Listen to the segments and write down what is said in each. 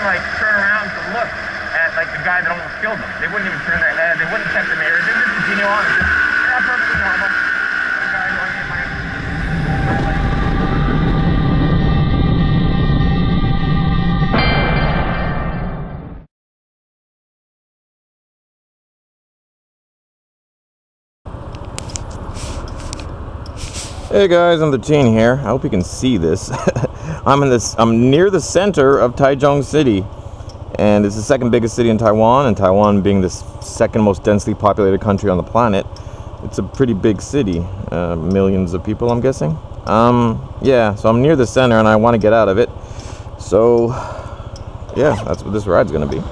like turn around to look at like the guy that almost killed them. They wouldn't even turn their head. They wouldn't check the mirrors. They would just continue on. Just, yeah, perfectly normal. The guy going in my Hey guys, I'm the Teen here. I hope you can see this. I'm near the center of Taichung City, and it's the second biggest city in Taiwan, and Taiwan being the second most densely populated country on the planet, it's a pretty big city. Millions of people, I'm guessing. Yeah, so I'm near the center and I want to get out of it. So yeah, that's what this ride's gonna be.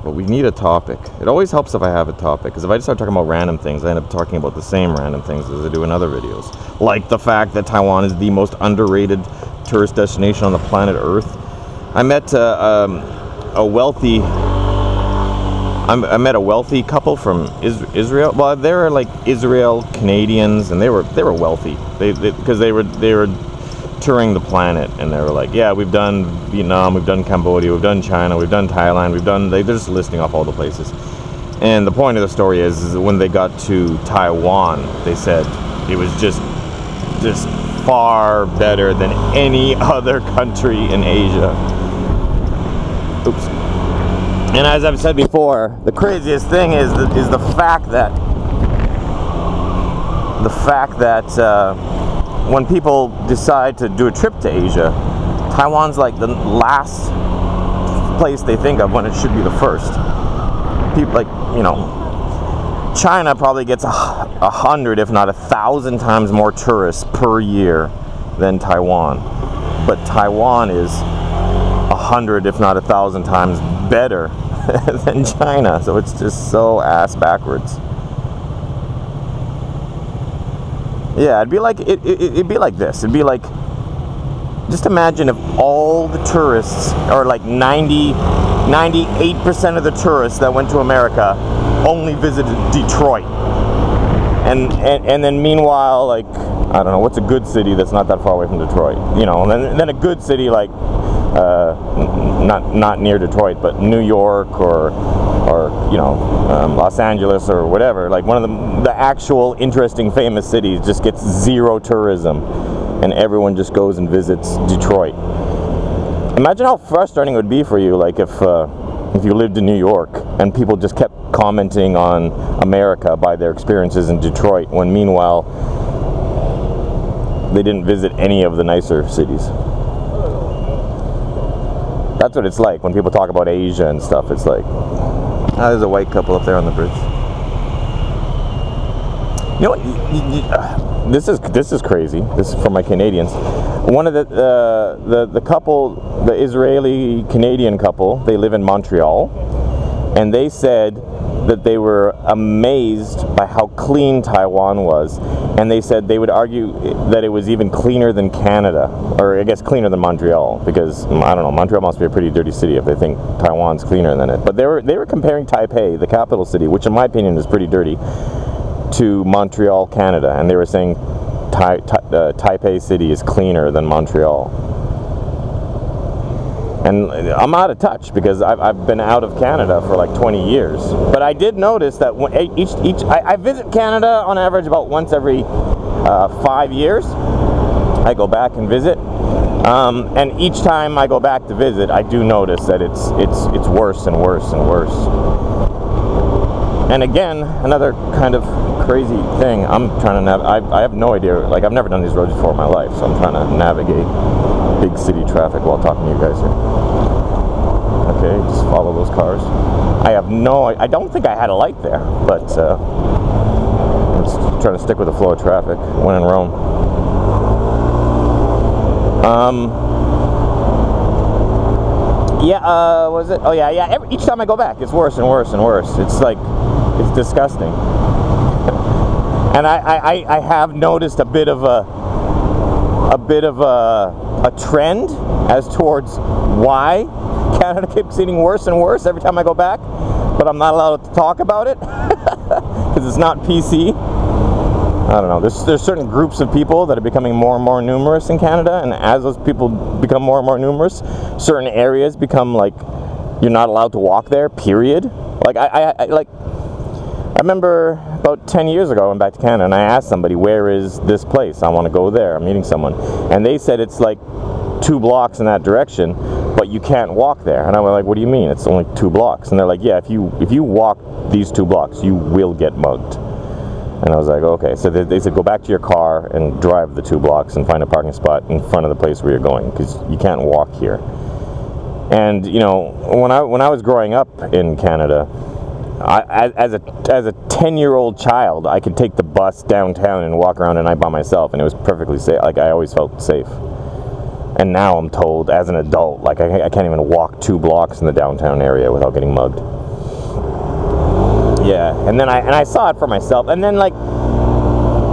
But we need a topic. It always helps if I have a topic, because if I just start talking about random things, I end up talking about the same random things as I do in other videos. Like the fact that Taiwan is the most underrated tourist destination on the planet Earth. I met a wealthy couple from Israel. Well, they were like Israel Canadians, and they were wealthy. Because they were touring the planet, and they were like, yeah, we've done Vietnam, we've done Cambodia, we've done China, we've done Thailand, they're just listing off all the places. And the point of the story is that when they got to Taiwan, they said it was just far better than any other country in Asia. Oops. And as I've said before, the craziest thing is the fact that when people decide to do a trip to Asia, Taiwan's like the last place they think of when it should be the first. People, like, you know, China probably gets 100, if not 1,000 times more tourists per year than Taiwan. But Taiwan is 100, if not 1,000 times better than China. So it's just so ass backwards. Yeah, it'd be like this. It'd be like, just imagine if all the tourists, or like 98% of the tourists that went to America only visited Detroit. And then meanwhile, like, I don't know, what's a good city that's not that far away from Detroit? You know, and then a good city like, not near Detroit, but New York or you know, Los Angeles or whatever, like one of the actual interesting famous cities just gets zero tourism, and everyone just goes and visits Detroit. Imagine how frustrating it would be for you, like if you lived in New York and people just kept commenting on America by their experiences in Detroit, when meanwhile they didn't visit any of the nicer cities. That's what it's like when people talk about Asia and stuff. It's like, there's a white couple up there on the bridge. You know what? This is crazy. This is for my Canadians. One of the couple, the Israeli Canadian couple, they live in Montreal, and they said that they were amazed by how clean Taiwan was, and they said they would argue that it was even cleaner than Canada, or I guess cleaner than Montreal, because I don't know, Montreal must be a pretty dirty city if they think Taiwan's cleaner than it. But they were comparing Taipei, the capital city, which in my opinion is pretty dirty, to Montreal, Canada, and they were saying Taipei city is cleaner than Montreal. And I'm out of touch because I've been out of Canada for like 20 years. But I did notice that when I visit Canada on average about once every 5 years. I go back and visit. And each time I go back to visit, I do notice that it's worse and worse and worse. And again, another kind of crazy thing. I'm trying to I have no idea. Like, I've never done these roads before in my life, so I'm trying to navigate big city traffic while talking to you guys here. Okay, just follow those cars. I don't think I had a light there, but I'm just trying to stick with the flow of traffic when in Rome. Was it? Oh yeah. Each time I go back, it's worse and worse and worse. It's like, it's disgusting. And I have noticed a bit of a trend as towards why Canada keeps getting worse and worse every time I go back, but I'm not allowed to talk about it because it's not PC. I don't know. There's certain groups of people that are becoming more and more numerous in Canada, and as those people become more and more numerous, certain areas become like you're not allowed to walk there. Period. Like I remember about 10 years ago I went back to Canada and I asked somebody, where is this place? I want to go there. I'm meeting someone, and they said it's like 2 blocks in that direction, but you can't walk there. And I was like, what do you mean? It's only 2 blocks? And they're like, yeah, if you walk these 2 blocks, you will get mugged. And I was like, okay. So they said, go back to your car and drive the 2 blocks and find a parking spot in front of the place where you're going, because you can't walk here. And you know, when I was growing up in Canada, as a 10-year-old child, I could take the bus downtown and walk around at night by myself, and it was perfectly safe. Like, I always felt safe. And now I'm told, as an adult, like I can't even walk 2 blocks in the downtown area without getting mugged. Yeah, and then I saw it for myself. And then, like,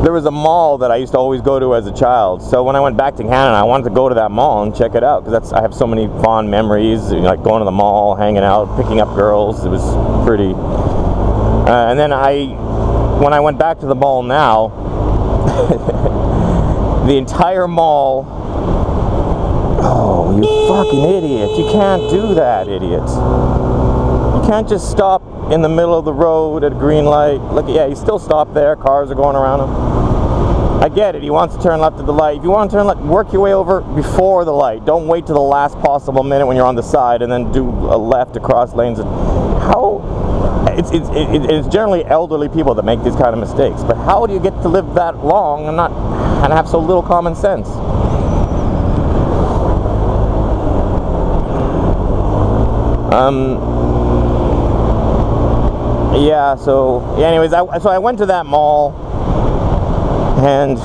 there was a mall that I used to always go to as a child. So when I went back to Canada, I wanted to go to that mall and check it out, because I have so many fond memories, you know, like going to the mall, hanging out, picking up girls. It was pretty. And then when I went back to the mall now, the entire mall. Oh, you fucking idiot! You can't do that, idiot. You can't just stop in the middle of the road at a green light. Look, yeah, he still stopped there. Cars are going around him. I get it. He wants to turn left at the light. If you want to turn left, work your way over before the light. Don't wait to the last possible minute when you're on the side and then do a left across lanes. How? It's generally elderly people that make these kind of mistakes. But how do you get to live that long and have so little common sense? Yeah, so anyways, I went to that mall, and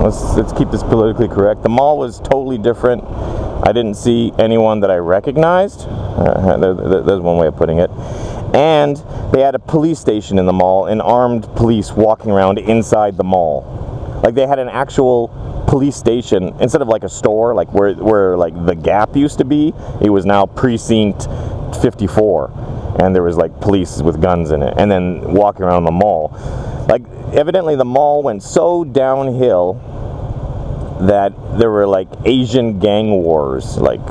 let's keep this politically correct. The mall was totally different. I didn't see anyone that I recognized. There's one way of putting it. And they had a police station in the mall, and armed police walking around inside the mall. Like, they had an actual police station instead of like a store, like where like the Gap used to be. It was now Precinct 54, and there was like police with guns in it, and then walking around the mall. Like, evidently the mall went so downhill that there were like Asian gang wars like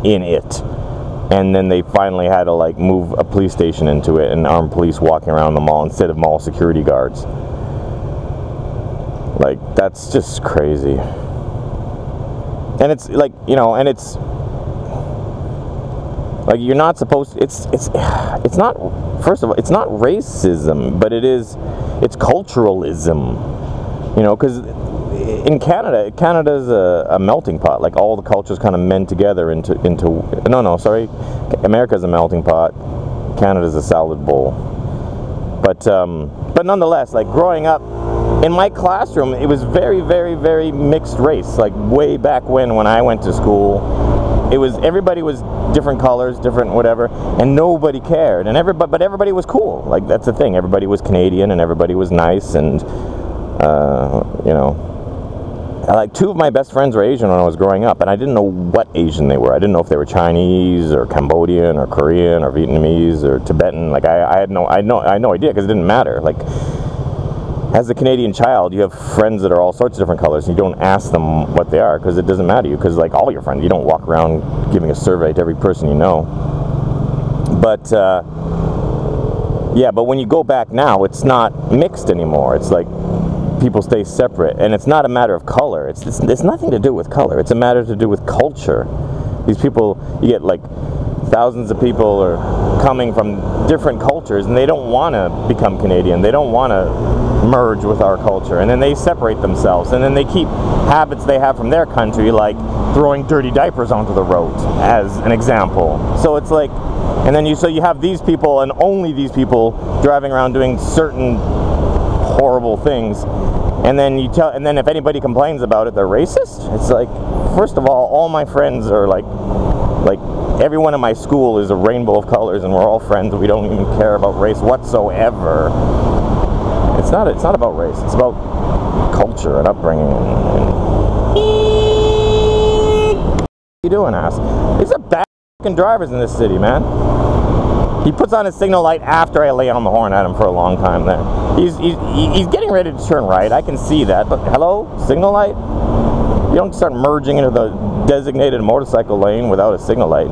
in it, and then they finally had to like move a police station into it and armed police walking around the mall instead of mall security guards. Like, that's just crazy. And it's like, you know, and it's like, you're not supposed to, it's not, first of all, it's not racism, but it's culturalism, you know, because in Canada's a melting pot. Like, all the cultures kind of mend together into America's a melting pot, Canada's a salad bowl. But nonetheless, like, growing up in my classroom, it was very, very, very mixed race. Like, way back when I went to school, everybody was different colors, different whatever, and nobody cared. And but everybody was cool. Like, that's the thing. Everybody was Canadian, and everybody was nice, and you know, like, 2 of my best friends were Asian when I was growing up, and I didn't know what Asian they were. I didn't know if they were Chinese or Cambodian or Korean or Vietnamese or Tibetan. Like, I had no idea, because it didn't matter. Like, as a Canadian child, you have friends that are all sorts of different colors, and you don't ask them what they are, because it doesn't matter to you, because, like, all your friends, you don't walk around giving a survey to every person you know. But yeah, but when you go back now, it's not mixed anymore. It's like people stay separate, and it's not a matter of color. It's nothing to do with color. It's a matter to do with culture. These people, you get like thousands of people are coming from different cultures, and they don't want to become Canadian. They don't want to merge with our culture, and then they separate themselves, and then they keep habits they have from their country, like throwing dirty diapers onto the road, as an example. So it's like, and then you have these people, and only these people, driving around doing certain horrible things, and then if anybody complains about it, they're racist. It's like, first of all my friends are like everyone in my school is a rainbow of colors, and we're all friends. We don't even care about race whatsoever. It's not about race. It's about culture and upbringing. What are you doing, ass? These are bad fucking drivers in this city, man. He puts on his signal light after I lay on the horn at him for a long time there. He's getting ready to turn right. I can see that. But hello, signal light? You don't start merging into the designated motorcycle lane without a signal light.